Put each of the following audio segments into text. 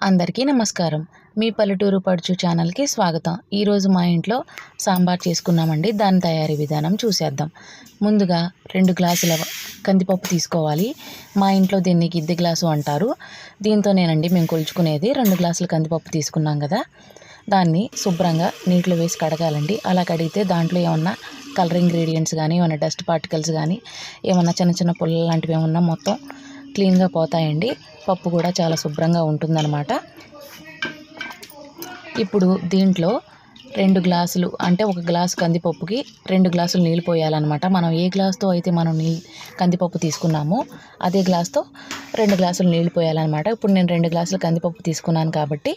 అందరికీ నమస్కారం. మీ పల్లెటూరు పడుచు ఛానల్‌కి స్వాగతం. ఈరోజు మా ఇంట్లో సాంబార్ చేసుకున్నామండి. దాని తయారీ విధానం చూసేద్దాం. ముందుగా 2 గ్లాసుల కందిపప్పు తీసుకోవాలి. మా ఇంట్లో దీన్ని గిద్దె గ్లాసు అంటారు. దీంతోనేనండి మేము కొలుచుకునేది. 2 గ్లాసుల కందిపప్పు తీసుకున్నాం కదా, దాన్ని శుభ్రంగా నీటిలో వేసి కడగాలండి. అలా కడిగితే దాంట్లో ఏమన్నా కలర్ ఇంగ్రీడియంట్స్ కానీ, ఏమన్నా డస్ట్ పార్టికల్స్ కానీ, ఏమన్నా చిన్న చిన్న పుల్లలు లాంటివి ఏమన్నా మొత్తం క్లీన్గా పోతాయండి. పప్పు కూడా చాలా శుభ్రంగా ఉంటుందన్నమాట. ఇప్పుడు దీంట్లో 2 గ్లాసులు అంటే 1 గ్లాసు కందిపప్పుకి 2 గ్లాసులు నీళ్ళు పోయాలన్నమాట. మనం ఏ గ్లాస్తో అయితే మనం కందిపప్పు తీసుకున్నామో అదే గ్లాస్తో 2 గ్లాసులు నీళ్ళు పోయాలన్నమాట. ఇప్పుడు నేను 2 గ్లాసులు కందిపప్పు తీసుకున్నాను కాబట్టి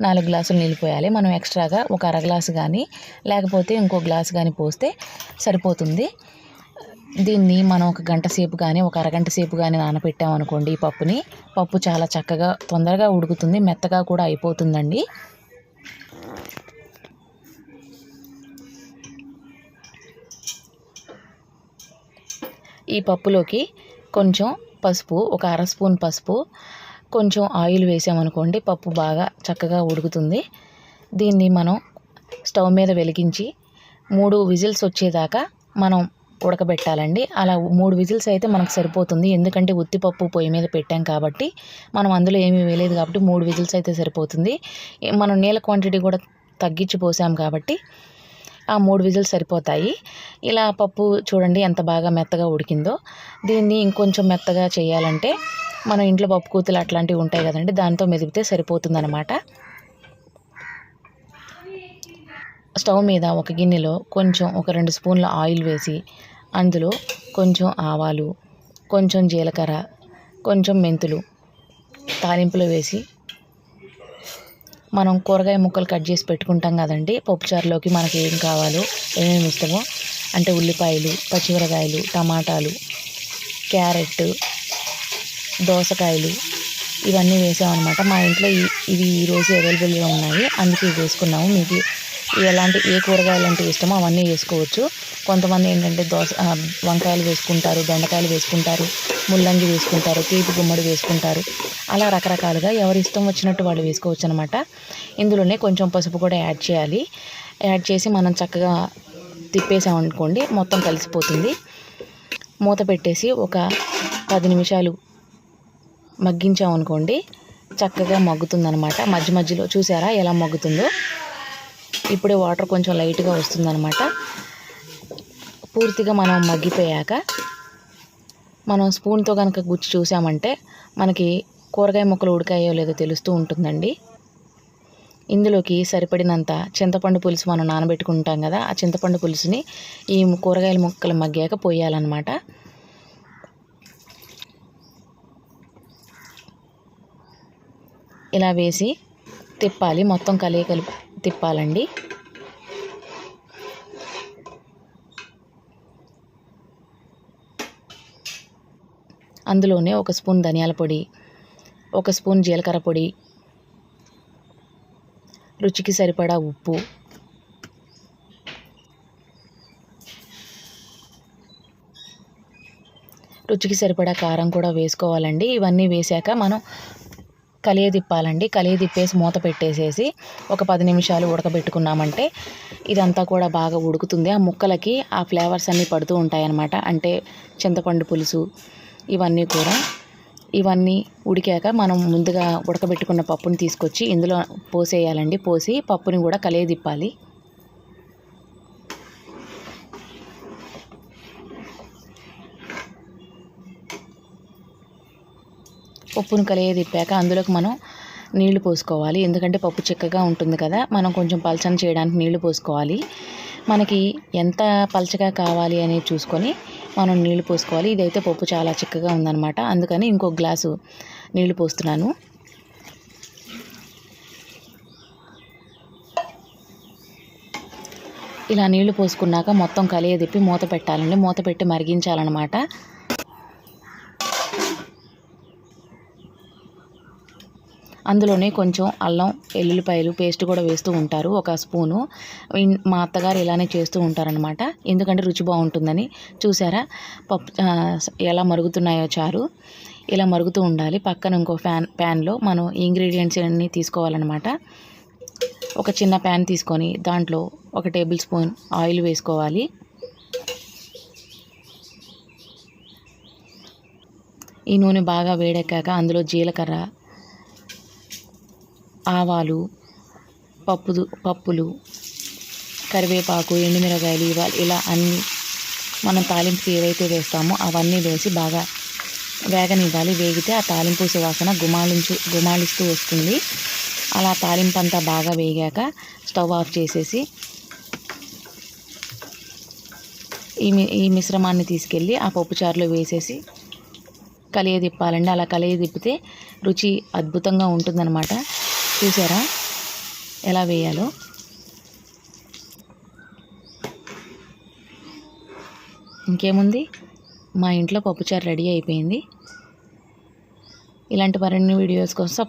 4 గ్లాసులు నీళ్ళు పోయాలి. మనం ఎక్స్ట్రాగా ఒక అర గ్లాసు కానీ లేకపోతే ఇంకో గ్లాసు కానీ పోస్తే సరిపోతుంది. దీన్ని మనం ఒక గంట సేపు కానీ ఒక అరగంట సేపు కానీ నానబెట్టామనుకోండి, ఈ పప్పు చాలా చక్కగా తొందరగా ఉడుకుతుంది, మెత్తగా కూడా అయిపోతుందండి. ఈ పప్పులోకి కొంచెం పసుపు, ఒక అర స్పూన్ పసుపు, కొంచెం ఆయిల్ వేసామనుకోండి, పప్పు బాగా చక్కగా ఉడుకుతుంది. దీన్ని మనం స్టవ్ మీద వెలిగించి 3 విజిల్స్ వచ్చేదాకా మనం ఉడకబెట్టాలండి. అలా 3 విజిల్స్ అయితే మనకు సరిపోతుంది. ఎందుకంటే ఉత్తిపప్పు పొయ్యి మీద పెట్టాం కాబట్టి, మనం అందులో ఏమీ వేయలేదు కాబట్టి 3 విజిల్స్ అయితే సరిపోతుంది. మనం నీళ్ళ క్వాంటిటీ కూడా తగ్గించి పోసాం కాబట్టి ఆ 3 విజిల్స్ సరిపోతాయి. ఇలా పప్పు చూడండి ఎంత బాగా మెత్తగా ఉడికిందో. దీన్ని ఇంకొంచెం మెత్తగా చేయాలంటే మనం ఇంట్లో పప్పు కూతులు అట్లాంటివి ఉంటాయి కదండి, దాంతో మెదిపితే సరిపోతుందన్నమాట. స్టవ్ మీద ఒక గిన్నెలో కొంచెం ఒక 2 స్పూన్ల ఆయిల్ వేసి, అందులో కొంచెం ఆవాలు, కొంచెం జీలకర్ర, కొంచెం మెంతులు తాలింపులో వేసి, మనం కూరగాయ ముక్కలు కట్ చేసి పెట్టుకుంటాం కదండి పప్పుచారులోకి, మనకి ఏం కావాలో ఏమేమి ఇష్టమో అంటే ఉల్లిపాయలు, పచ్చిమిరకాయలు, టమాటాలు, క్యారెట్, దోసకాయలు ఇవన్నీ వేసామన్నమాట. మా ఇంట్లో ఇవి ఈరోజు అవైలబుల్గా ఉన్నాయి, అందుకే వేసుకున్నాము. మీకు ఏ కూరగాయలు అంటే ఇష్టమో అవన్నీ వేసుకోవచ్చు. కొంతమంది ఏంటంటే వంకాయలు వేసుకుంటారు, బెండకాయలు వేసుకుంటారు, ముల్లంగి వేసుకుంటారు, తీపి గుమ్మడి వేసుకుంటారు. అలా రకరకాలుగా ఎవరి ఇష్టం వచ్చినట్టు వాళ్ళు వేసుకోవచ్చు అనమాట. ఇందులోనే కొంచెం పసుపు కూడా యాడ్ చేయాలి. యాడ్ చేసి మనం చక్కగా తిప్పేసామనుకోండి, మొత్తం కలిసిపోతుంది. మూత పెట్టేసి ఒక 10 నిమిషాలు మగ్గించామనుకోండి, చక్కగా మగ్గుతుందనమాట. మధ్య మధ్యలో చూసారా ఎలా మగ్గుతుందో. ఇప్పుడే వాటర్ కొంచెం లైట్గా వస్తుందన్నమాట. పూర్తిగా మనం మగ్గిపోయాక మనం స్పూన్తో కనుక గుచ్చి చూసామంటే మనకి కూరగాయ ముక్కలు ఉడికాయో లేదో తెలుస్తూ ఉంటుందండి. ఇందులోకి సరిపడినంత చింతపండు పులుసు మనం నానబెట్టుకుంటాం కదా, ఆ చింతపండు పులుసుని ఈ కూరగాయల ముక్కలు మగ్గాక పోయాలన్నమాట. ఇలా వేసి తిప్పాలి, మొత్తం కలిపి తిప్పాలండి. అందులోనే 1 స్పూన్ ధనియాల పొడి, 1 స్పూన్ జీలకర్ర పొడి, రుచికి సరిపడా ఉప్పు, రుచికి సరిపడా కారం కూడా వేసుకోవాలండి. ఇవన్నీ వేసాక మనం కలియదిప్పాలండి. కలియదిప్పేసి మూత పెట్టేసేసి ఒక 10 నిమిషాలు ఉడకబెట్టుకున్నామంటే ఇదంతా కూడా బాగా ఉడుకుతుంది. ఆ ముక్కలకి ఆ ఫ్లేవర్స్ అన్నీ పడుతూ ఉంటాయన్నమాట. అంటే చింతపండు పులుసు ఇవన్నీ ఉడికాక మనం ముందుగా ఉడకబెట్టుకున్న పప్పుని తీసుకొచ్చి ఇందులో పోసేయాలండి. పోసి పప్పుని కూడా కలియదిప్పాలి. పప్పును కలియదిప్పాక అందులోకి మనం నీళ్లు పోసుకోవాలి. ఎందుకంటే పప్పు చిక్కగా ఉంటుంది కదా, మనం కొంచెం పలచన చేయడానికి నీళ్లు పోసుకోవాలి. మనకి ఎంత పలచగా కావాలి అనేది చూసుకొని మనం నీళ్లు పోసుకోవాలి. ఇదైతే పప్పు చాలా చిక్కగా ఉందన్నమాట, అందుకని ఇంకొక గ్లాసు నీళ్లు పోస్తున్నాను. ఇలా నీళ్లు పోసుకున్నాక మొత్తం కలియదిప్పి మూత పెట్టాలండి. మూత పెట్టి మరిగించాలన్నమాట. అందులోనే కొంచెం అల్లం వెల్లుల్లిపాయలు పేస్ట్ కూడా వేస్తూ ఉంటారు, 1 స్పూను. మా అత్తగారు ఇలానే చేస్తూ ఉంటారనమాట, ఎందుకంటే రుచి బాగుంటుందని. చూసారా పప్పు ఎలా మరుగుతున్నాయో చారు. ఇలా మరుగుతూ ఉండాలి. పక్కన ఇంకో ప్యాన్లో మనం ఇంగ్రీడియంట్స్ అన్నీ తీసుకోవాలన్నమాట. ఒక చిన్న ప్యాన్ తీసుకొని దాంట్లో 1 టేబుల్ స్పూన్ ఆయిల్ వేసుకోవాలి. ఈ నూనె బాగా వేడెక్కాక అందులో జీలకర్ర, ఆవాలు, పప్పులు, కరివేపాకు, ఎండుమిరగాయలు ఇలా అన్నీ మనం తాలింపుకి ఏవైతే వేస్తామో అవన్నీ వేసి బాగా వేగనివ్వాలి. వేగితే ఆ తాలింపు సువాసన గుమాలిస్తూ వస్తుంది. అలా తాలింపు అంతా బాగా వేగాక స్టవ్ ఆఫ్ చేసేసి ఈ మిశ్రమాన్ని తీసుకెళ్ళి ఆ పప్పుచారులో వేసేసి కలియదిప్పాలండి. అలా కలియదిప్పితే రుచి అద్భుతంగా ఉంటుందన్నమాట. చూసారా ఎలా వేయాలో? ఇంకేముంది, మా ఇంట్లో పప్పుచారు రెడీ అయిపోయింది. ఇలాంటి మరిన్ని వీడియోస్ కోసం